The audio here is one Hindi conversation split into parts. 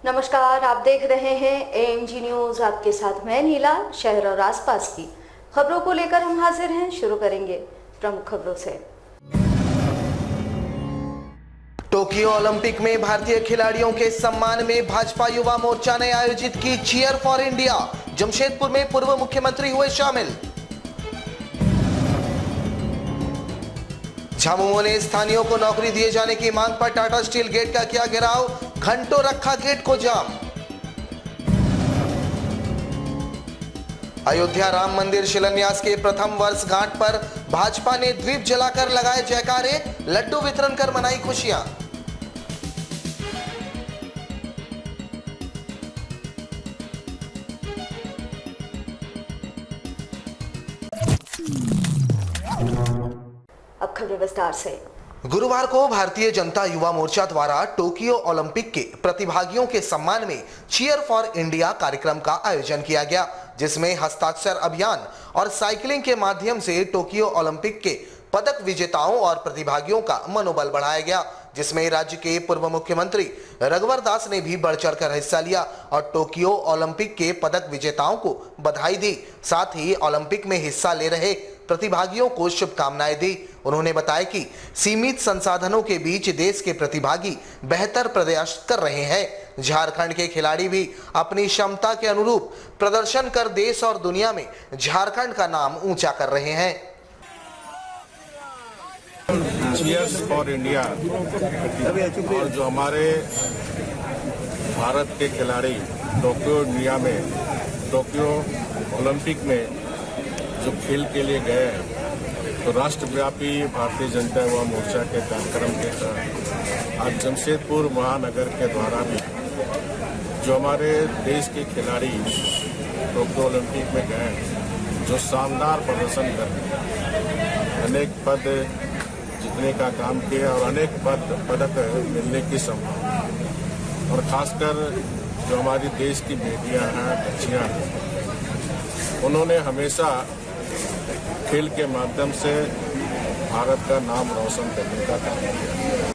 नमस्कार, आप देख रहे हैं एएनजी न्यूज। आपके साथ मैं नीला। शहर और आसपास की खबरों को लेकर हम हाजिर हैं। शुरू करेंगे प्रमुख खबरों से। टोक्यो ओलंपिक में भारतीय खिलाड़ियों के सम्मान में भाजपा युवा मोर्चा ने आयोजित की चीयर फॉर इंडिया। जमशेदपुर में पूर्व मुख्यमंत्री हुए शामिल। झामुमो ने स्थानीयों को नौकरी दिए जाने की मांग पर टाटा स्टील गेट का किया घेराव, घंटों रखा गेट को जाम। अयोध्या राम मंदिर शिलान्यास के प्रथम वर्षगांठ पर भाजपा ने दीप जलाकर लगाए जयकारे, लड्डू वितरण कर मनाई खुशियां। अब खबरें विस्तार से। गुरुवार को भारतीय जनता युवा मोर्चा द्वारा टोक्यो ओलंपिक के प्रतिभागियों के सम्मान में चीयर फॉर इंडिया कार्यक्रम का आयोजन किया गया, जिसमें हस्ताक्षर अभियान और साइकिलिंग के माध्यम से टोक्यो ओलंपिक के पदक विजेताओं और प्रतिभागियों का मनोबल बढ़ाया गया, जिसमें राज्य के पूर्व मुख्यमंत्री रघुवर दास ने भी बढ़ चढ़कर हिस्सा लिया और टोक्यो ओलंपिक के पदक विजेताओं को बधाई दी। साथ ही ओलंपिक में हिस्सा ले रहे प्रतिभागियों को शुभकामनाएं दी। उन्होंने बताया कि सीमित संसाधनों के बीच देश के प्रतिभागी बेहतर प्रयास कर रहे हैं। झारखंड के खिलाड़ी भी अपनी क्षमता के अनुरूप प्रदर्शन कर देश और दुनिया में झारखंड का नाम ऊंचा कर रहे हैं। चीयर्स फॉर इंडिया और जो हमारे भारत के खिलाड़ी टोक्यो ओलंपिक में जो खेल के लिए गए हैं, तो राष्ट्रव्यापी भारतीय जनता युवा मोर्चा के कार्यक्रम के तहत आज जमशेदपुर महानगर के द्वारा भी जो हमारे देश के खिलाड़ी टोक्यो ओलंपिक में गए हैं, जो शानदार प्रदर्शन कर रहे हैं, अनेक पद जीतने का काम किया और अनेक पदक मिलने की संभावना, और खासकर जो हमारी देश की बेटियां हैं, बच्चियां हैं, उन्होंने हमेशा खेल के माध्यम से भारत का नाम रोशन करने का काम किया।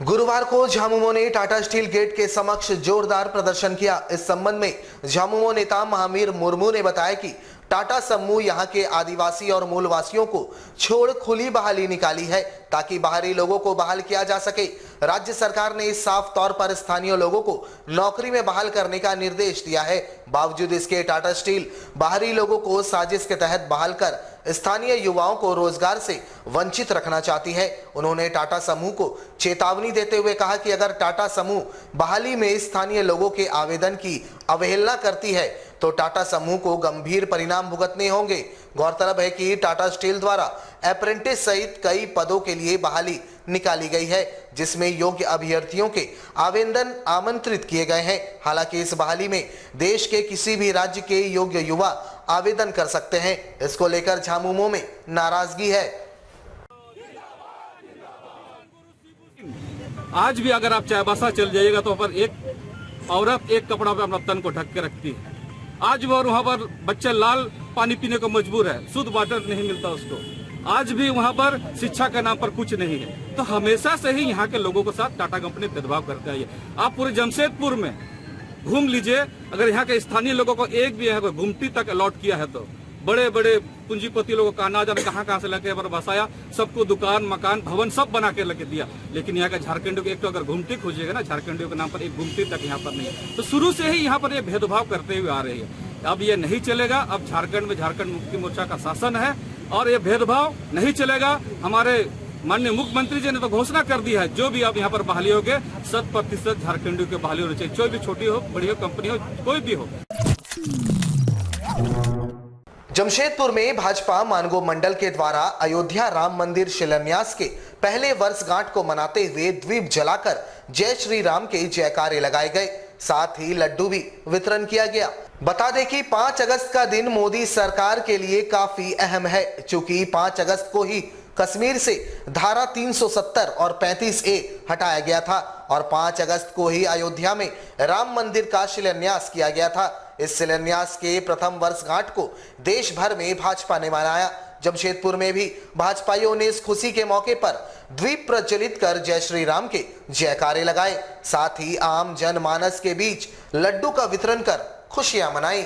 गुरुवार को झामुमो ने टाटा स्टील गेट के समक्ष जोरदार प्रदर्शन किया। इस संबंध में झामुमो नेता महावीर मुर्मू ने बताया कि टाटा समूह यहां के आदिवासी और मूलवासियों को छोड़ खुली बहाली निकाली है ताकि बाहरी लोगों को बहाल किया जा सके। राज्य सरकार ने इस साफ तौर पर स्थानीय लोगों को नौकरी में बहाल करने का निर्देश दिया है। बावजूद इसके टाटा स्टील बाहरी लोगों को साजिश के तहत बहाल कर स्थानीय युवाओं को रोजगार से वंचित रखना चाहती है। उन्होंने टाटा समूह को चेतावनी देते हुए कहा कि अगर टाटा समूह बहाली में स्थानीय लोगों के आवेदन की अवहेलना करती है तो टाटा समूह को गंभीर परिणाम भुगतने होंगे। गौरतलब है कि टाटा स्टील द्वारा अप्रेंटिस सहित कई पदों के लिए बहाली निकाली गई है, जिसमें योग्य अभ्यर्थियों के आवेदन आमंत्रित किए गए हैं। हालांकि इस बहाली में देश के किसी भी राज्य के योग्य युवा आवेदन कर सकते हैं। इसको लेकर झामुमो में नाराजगी है। आज भी अगर आप चाईबासा चल जाइएगा तो वहाँ पर एक औरत एक कपड़ा पे अपना तन को ढक के रखती है। आज भी वहाँ पर बच्चा लाल पानी पीने को मजबूर है, शुद्ध वाटर नहीं मिलता उसको। आज भी वहाँ पर शिक्षा के नाम पर कुछ नहीं है। तो हमेशा से ही यहाँ के लोगों के साथ टाटा कंपनी भेदभाव करता है। आप पूरे जमशेदपुर में घूम लीजिए, अगर यहाँ के स्थानीय लोगों को एक भी यहाँ गुमटी तक अलॉट किया है तो बड़े बड़े पूंजीपति लोगों का ना जाने कहाँ से लेके बसाया, सबको दुकान मकान भवन सब बना के लेके दिया। लेकिन यहाँ का झारखंडियों को एक तो अगर घुमटी खोजिएगा ना, झारखंडियों के नाम पर एक घुमटी तक यहाँ पर नहीं है। तो शुरू से ही यहाँ पर ये भेदभाव करते हुए आ रही है। अब ये नहीं चलेगा। अब झारखंड में झारखंड मुक्ति मोर्चा का शासन है और ये भेदभाव नहीं चलेगा। हमारे माननीय मुख्यमंत्री जी ने तो घोषणा कर दी है, जो भी अब यहाँ पर बहाली होगी 100% झारखंडियों की बहाली होनी चाहिए, कोई भी छोटी हो बड़ी हो कंपनी हो कोई भी हो। जमशेदपुर में भाजपा मानगो मंडल के द्वारा अयोध्या राम मंदिर शिलान्यास के पहले वर्षगांठ को मनाते हुए दीप जलाकर जय श्री राम के जयकारे लगाए गए। साथ ही लड्डू भी वितरण किया गया। बता दें कि 5 अगस्त का दिन मोदी सरकार के लिए काफी अहम है, चूंकि 5 अगस्त को ही कश्मीर से धारा 370 और 35A हटाया गया था और 5 अगस्त को ही अयोध्या में राम मंदिर का शिलान्यास किया गया था। इस शिलान्यास के प्रथम वर्षगांठ को देश भर में भाजपा ने मनाया, जमशेदपुर में भी भाजपाइयों ने इस खुशी के मौके पर द्वीप प्रज्वलित कर जय श्री राम के जयकारे लगाए। साथ ही आम जनमानस के बीच लड्डू का वितरण कर खुशियां मनाई।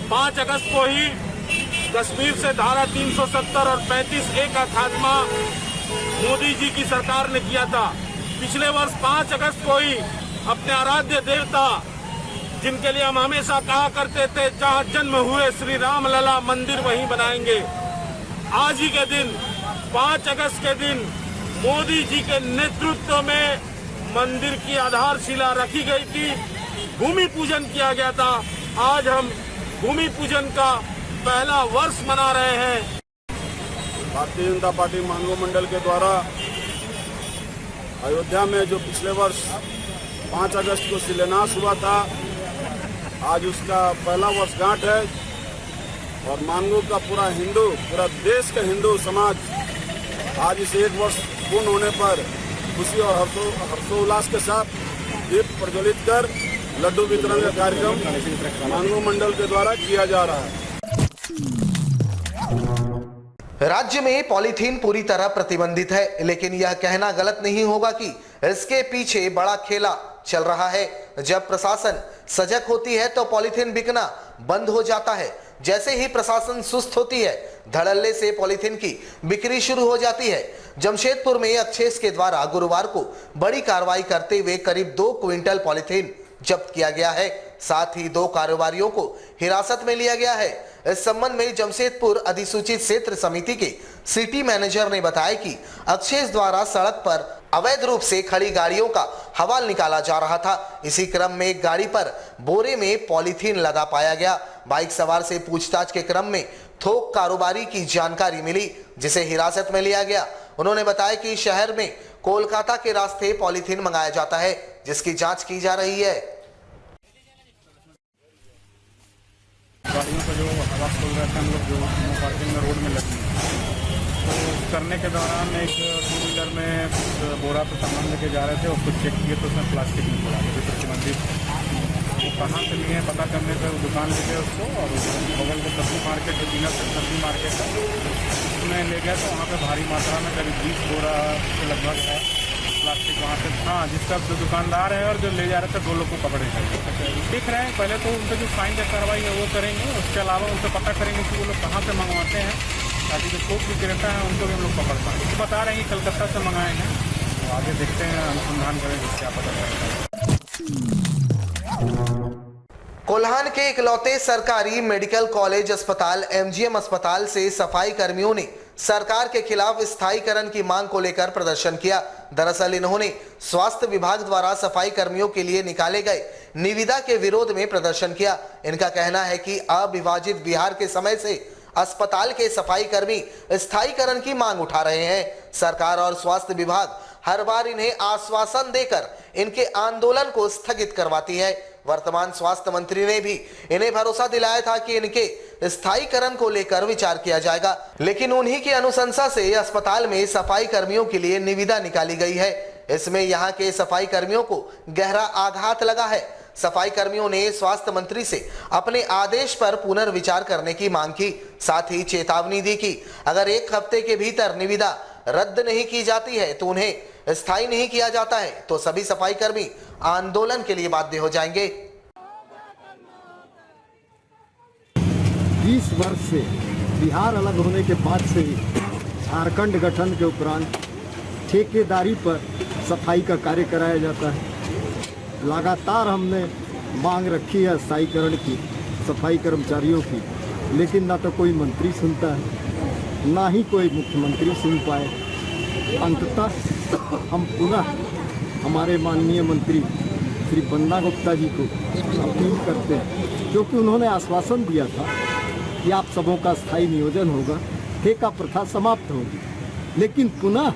5 अगस्त को ही कश्मीर से धारा 370 और 35A का खात्मा मोदी जी की सरकार ने किया था। पिछले वर्ष 5 अगस्त को ही अपने आराध्य देवता, जिनके लिए हम हमेशा कहा करते थे जहां जन्म हुए श्री राम लला मंदिर वहीं बनाएंगे, आज ही के दिन 5 अगस्त के दिन मोदी जी के नेतृत्व में मंदिर की आधारशिला रखी गई थी, भूमि पूजन किया गया था। आज हम भूमि पूजन का पहला वर्ष मना रहे हैं। भारतीय जनता पार्टी मानगो मंडल के द्वारा अयोध्या में जो पिछले वर्ष 5 अगस्त को शिलान्यास हुआ था, आज उसका पहला वर्षगांठ है और मानगो का पूरा देश का हिंदू समाज आज इस 1 वर्ष पूर्ण होने पर खुशी और हर्षोल्लास के साथ दीप प्रज्वलित कर लड्डू वितरण का कार्यक्रम मानगो मंडल के द्वारा किया जा रहा है। राज्य में पॉलीथीन पूरी तरह प्रतिबंधित है, लेकिन यह कहना गलत नहीं होगा कि इसके पीछे बड़ा खेला चल रहा है। जब प्रशासन सजग होती है तो पॉलीथीन बिकना बंद हो जाता है। जैसे ही प्रशासन सुस्त होती है, धड़ल्ले से पॉलीथीन की बिक्री शुरू हो जाती है। जमशेदपुर में अक्षेस के द्वारा गुरुवार को बड़ी कार्रवाई करते हुए करीब 2 क्विंटल पॉलीथीन जब्त किया गया है। साथ ही 2 कारोबारियों को हिरासत में लिया गया है। इस संबंध में जमशेदपुर अधिसूचित क्षेत्र समिति के सिटी मैनेजर ने बताया कि अक्षेस द्वारा सड़क पर अवैध रूप से खड़ी गाड़ियों का हवाल निकाला जा रहा था। इसी क्रम में एक गाड़ी पर बोरे में पॉलीथीन लदा पाया गया। बाइक सवार से पूछताछ के क्रम में थोक कारोबारी की जानकारी मिली, जिसे हिरासत में लिया गया। उन्होंने बताया कि शहर में कोलकाता के रास्ते पॉलीथीन मंगाया जाता है, जिसकी जांच की जा रही है। गाड़ियों का जो हवा खोल रहे थे हम लोग जो पार्किंग में रोड में लगी, तो करने के दौरान एक 2 व्हीलर में बोरा पे सामान लेके जा रहे थे और कुछ चेक किए तो उसमें प्लास्टिक निकला, जो प्रतिबंधित। वो कहाँ से लिए पता करने पर वो दुकान ले गए उसको और बगल के सब्जी मार्केट जो बिना सब्जी मार्केट है उसमें ले गया, तो वहाँ पे भारी मात्रा में करीब 20 बोरा के लगभग है प्लास्टिक वहाँ से। हाँ, जिसका जो दुकानदार है और जो ले जा रहे थे 2 लोग को पकड़े गए। देख रहे हैं, पहले तो उन पर जो फाइन या कार्रवाई है वो करेंगे, उसके अलावा उनसे पता करेंगे कि वो लोग कहाँ से मंगवाते हैं, ताकि जो थोक विक्रेता है उनको भी हम लोग पकड़ पाएँ। तो बता रहे हैं कि कलकत्ता से मंगाए हैं, तो आगे देखते हैं, अनुसंधान करेंगे क्या पता चलता है। कोल्हान के इकलौते सरकारी मेडिकल कॉलेज अस्पताल एमजीएम अस्पताल से सफाई कर्मियों ने सरकार के खिलाफ स्थायीकरण की मांग को लेकर प्रदर्शन किया। दरअसल इन्होंने स्वास्थ्य विभाग द्वारा सफाई कर्मियों के लिए निकाले गए निविदा के विरोध में प्रदर्शन किया। इनका कहना है कि अविभाजित बिहार के समय से अस्पताल के सफाई कर्मी स्थायीकरण की मांग उठा रहे हैं। सरकार और स्वास्थ्य विभाग हर बार इन्हें आश्वासन देकर इनके आंदोलन को स्थगित करवाती है। वर्तमान स्वास्थ्य मंत्री ने भी इन्हें भरोसा दिलाया था कि इनके स्थायीकरण को लेकर विचार किया जाएगा, लेकिन उन्हीं की अनुशंसा से अस्पताल में सफाई कर्मियों के लिए निविदा निकाली गई है। इसमें यहां के सफाई कर्मियों को गहरा आघात लगा है। सफाई कर्मियों ने स्वास्थ्य मंत्री से अपने आदेश पर पुनर्विचार करने की मांग की, साथ ही चेतावनी दी कि अगर 1 हफ्ते के भीतर निविदा रद्द नहीं की जाती है तो उन्हें स्थायी नहीं किया जाता है तो सभी सफाई कर्मी आंदोलन के लिए बाध्य हो जाएंगे। 20 वर्ष से बिहार अलग होने के बाद से ही झारखंड गठन के उपरांत ठेकेदारी पर सफाई का कार्य कराया जाता है। लगातार हमने मांग रखी है स्थायीकरण की, सफाई कर्मचारियों की, लेकिन ना तो कोई मंत्री सुनता है, ना ही कोई मुख्यमंत्री सुन पाए। अंततः हम पुनः हमारे माननीय मंत्री श्री बन्ना गुप्ता जी को अपील करते हैं, क्योंकि उन्होंने आश्वासन दिया था कि आप सबों का स्थायी नियोजन होगा, ठेका प्रथा समाप्त होगी, लेकिन पुनः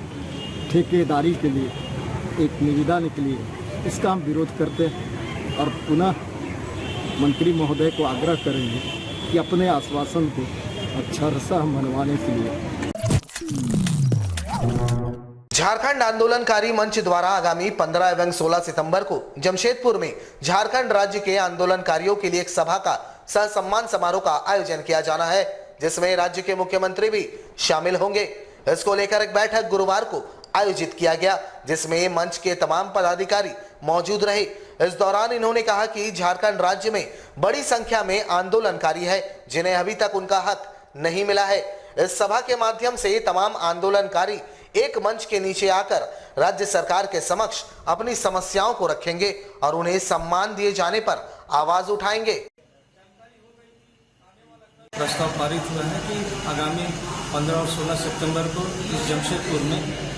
ठेकेदारी के लिए एक निविदा निकली है। इसका हम विरोध करते हैं और पुनः मंत्री महोदय को आग्रह करेंगे कि अपने आश्वासन को अक्षरशः मनवाने के लिए। झारखंड आंदोलनकारी मंच द्वारा आगामी 15 एवं 16 सितंबर को जमशेदपुर में झारखंड राज्य के आंदोलनकारियों के लिए एक सभा का सह सम्मान समारोह का आयोजन किया जाना है, जिसमें राज्य के मुख्यमंत्री भी शामिल होंगे। इसको लेकर एक बैठक गुरुवार को आयोजित किया गया, जिसमें मंच के तमाम पदाधिकारी मौजूद रहे। इस दौरान इन्होंने कहा कि झारखंड राज्य में बड़ी संख्या में आंदोलनकारी है, जिन्हें अभी तक उनका हक नहीं मिला है। इस सभा के माध्यम से तमाम आंदोलनकारी एक मंच के नीचे आकर राज्य सरकार के समक्ष अपनी समस्याओं को रखेंगे और उन्हें सम्मान दिए जाने पर आवाज उठाएंगे। प्रस्ताव पारित हुआ है कि आगामी 15 और 16 सितंबर को इस जमशेदपुर में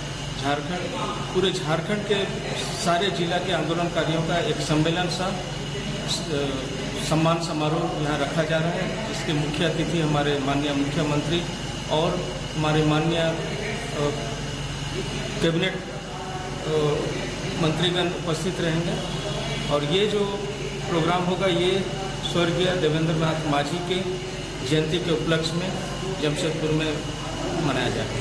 पूरे झारखंड के सारे जिला के आंदोलनकारियों का एक सम्मेलन सा सम्मान समारोह यहाँ रखा जा रहा है, जिसके मुख्य अतिथि हमारे माननीय मुख्यमंत्री और हमारे माननीय कैबिनेट मंत्रीगण उपस्थित रहेंगे। और ये जो प्रोग्राम होगा ये स्वर्गीय देवेंद्र नाथ मांझी के जयंती के उपलक्ष्य में जमशेदपुर में मनाया जाएगा।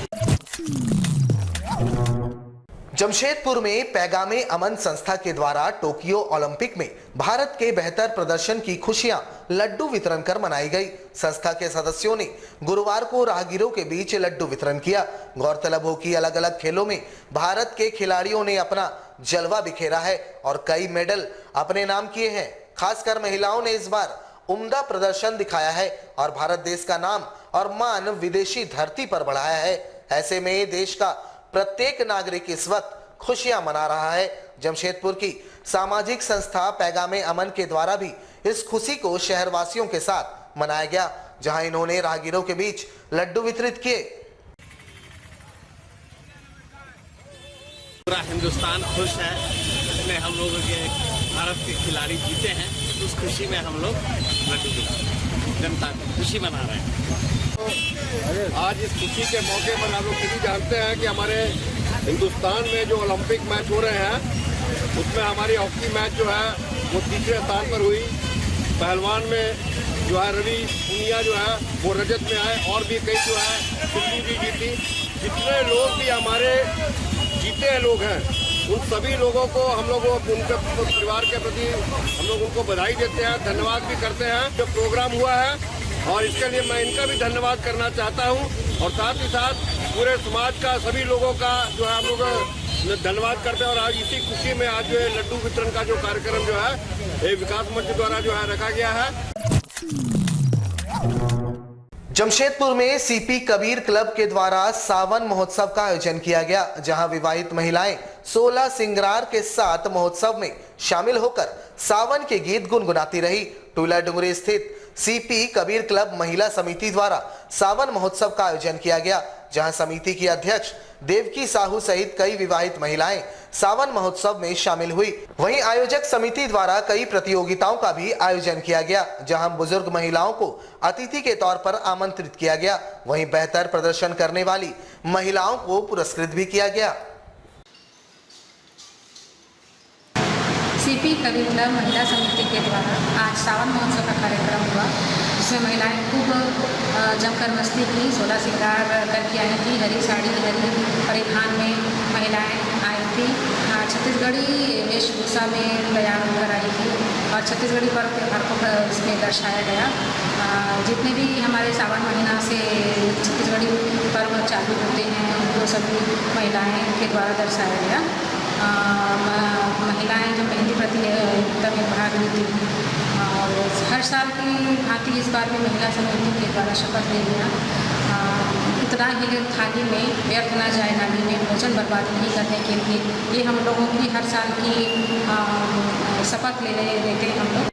जमशेदपुर में पैगामे अमन संस्था के द्वारा टोक्यो ओलंपिक में भारत के बेहतर प्रदर्शन की खुशियां लड्डू वितरण कर मनाई गई। संस्था के सदस्यों ने गुरुवार को राहगीरों के बीच लड्डू वितरण किया। गौरतलब हो कि अलग अलग खेलों में भारत के खिलाड़ियों ने अपना जलवा बिखेरा है और कई मेडल अपने नाम किए हैं। खासकर महिलाओं ने इस बार उम्दा प्रदर्शन दिखाया है और भारत देश का नाम और मान विदेशी धरती पर बढ़ाया है। ऐसे में देश का प्रत्येक नागरिक इस वक्त खुशियां मना रहा है। जमशेदपुर की सामाजिक संस्था पैगामे अमन के द्वारा भी इस खुशी को शहरवासियों के साथ मनाया गया, जहां इन्होंने राहगीरों के बीच लड्डू वितरित किए। पूरा हिंदुस्तान खुश है, इसमें हम लोग के भारत के खिलाड़ी जीते हैं, उस खुशी में हम लोग लड्डू जनता की खुशी मना रहे हैं। आज इस खुशी के मौके पर आप लोग सभी जानते हैं कि हमारे हिंदुस्तान में जो ओलंपिक मैच हो रहे हैं उसमें हमारी हॉकी मैच जो है वो तीसरे स्थान पर हुई। पहलवान में जो है रवि पुनिया जो है वो रजत में आए और भी कई जो है सिल्ली भी जीती। जितने लोग भी हमारे जीते हैं लोग हैं उन सभी लोगों को हम लोग उनके परिवार के प्रति हम लोग उनको बधाई देते हैं, धन्यवाद भी करते हैं। जो प्रोग्राम हुआ है और इसके लिए मैं इनका भी धन्यवाद करना चाहता हूं और साथ ही साथ पूरे समाज का सभी लोगों का जो है हम लोग धन्यवाद करते हैं। और आज इसी खुशी में आज जो है लड्डू वितरण का जो कार्यक्रम जो है ये विकास मंच द्वारा जो है रखा गया है। जमशेदपुर में सीपी कबीर क्लब के द्वारा सावन महोत्सव का आयोजन किया गया, जहां विवाहित महिलाएं 16 सिंगार के साथ महोत्सव में शामिल होकर सावन के गीत गुनगुनाती रही। टूला डुंगरी स्थित सीपी कबीर क्लब महिला समिति द्वारा सावन महोत्सव का आयोजन किया गया, जहां समिति की अध्यक्ष देवकी साहू सहित कई विवाहित महिलाएं सावन महोत्सव में शामिल हुई। वहीं आयोजक समिति द्वारा कई प्रतियोगिताओं का भी आयोजन किया गया, जहां बुजुर्ग महिलाओं को अतिथि के तौर पर आमंत्रित किया गया। वहीं बेहतर प्रदर्शन करने वाली महिलाओं को पुरस्कृत भी किया गया। सीपी कबीर क्लब महिला समिति के द्वारा आज सावन महोत्सव का कार्यक्रम हुआ, जिसमें महिलाएं खूब जमकर मस्ती की, 16 सिंगार करके आई थी। हरी साड़ी हरी परिधान में महिलाएं आई थी। छत्तीसगढ़ी वेशभूषा में तैयार होकर आई थी और छत्तीसगढ़ी पर्व त्योहार को इसमें दर्शाया गया। जितने भी हमारे सावन महीना से छत्तीसगढ़ी पर्व चालू होते हैं वो सभी महिलाएं के द्वारा दर्शाया गया। महिलाएं जो मेहंदी प्रतियोगिता में भाग लेती थी और हर साल की भांति इस बार भी महिला समिति के द्वारा शपथ ले लिया। इतना ही थाली में व्यर्थ न जाए, थाली में भोजन बर्बाद नहीं करने के लिए ये हम लोगों की हर साल की शपथ लेते हैं हम लोग।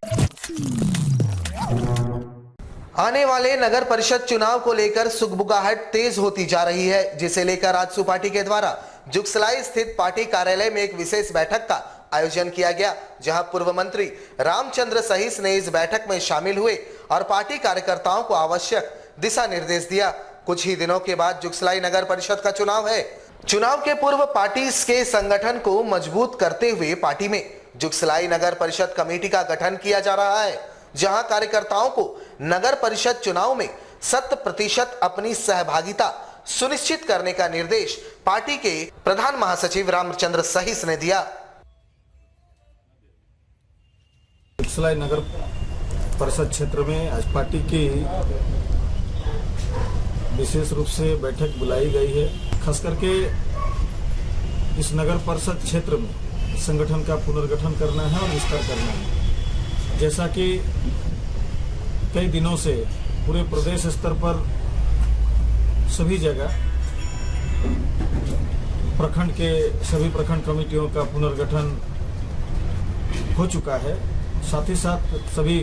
आने वाले नगर परिषद चुनाव को लेकर सुगबुगाहट तेज होती जा रही है, जिसे लेकर आजसू पार्टी के द्वारा जुगसलाई स्थित पार्टी कार्यालय में एक विशेष बैठक का आयोजन किया गया, जहां पूर्व मंत्री रामचंद्र सहीस ने इस बैठक में शामिल हुए और पार्टी कार्यकर्ताओं को आवश्यक दिशा निर्देश दिया। कुछ ही दिनों के बाद जुगसलाई नगर परिषद का चुनाव है। चुनाव के पूर्व पार्टी के संगठन को मजबूत करते हुए पार्टी में जुगसलाई नगर परिषद कमेटी का गठन किया जा रहा है, जहां कार्यकर्ताओं को नगर परिषद चुनाव में 100% अपनी सहभागिता सुनिश्चित करने का निर्देश पार्टी के प्रधान महासचिव रामचंद्र सहीस ने दिया। जुगसलाई नगर परिषद क्षेत्र में आज पार्टी की विशेष रूप से बैठक बुलाई गई है। खास करके इस नगर परिषद क्षेत्र में संगठन का पुनर्गठन करना है और विस्तार करना है। जैसा कि कई दिनों से पूरे प्रदेश स्तर पर सभी जगह प्रखंड के सभी प्रखंड कमेटियों का पुनर्गठन हो चुका है, साथ ही साथ सभी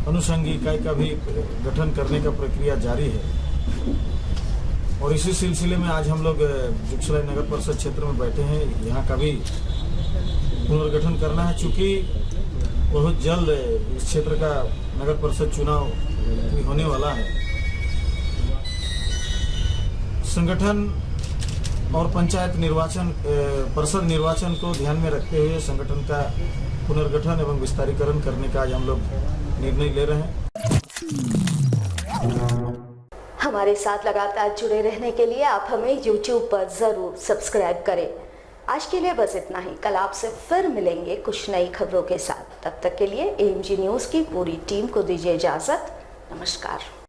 अनुषंगी इकाई का भी गठन करने का प्रक्रिया जारी है। और इसी सिलसिले में आज हम लोग जुगसलाई नगर परिषद क्षेत्र में बैठे हैं। यहाँ का भी पुनर्गठन करना है, चूँकि बहुत जल्द इस क्षेत्र का नगर परिषद चुनाव भी होने वाला है। संगठन और पंचायत निर्वाचन परिषद निर्वाचन को ध्यान में रखते हुए संगठन का पुनर्गठन एवं विस्तारीकरण करने का आज हम लोग निर्णय ले रहे हैं। हमारे साथ लगातार जुड़े रहने के लिए आप हमें YouTube पर जरूर सब्सक्राइब करें। आज के लिए बस इतना ही। कल आपसे फिर मिलेंगे कुछ नई खबरों के साथ। तब तक के लिए AMG न्यूज़ की पूरी टीम को दीजिए इजाजत। नमस्कार।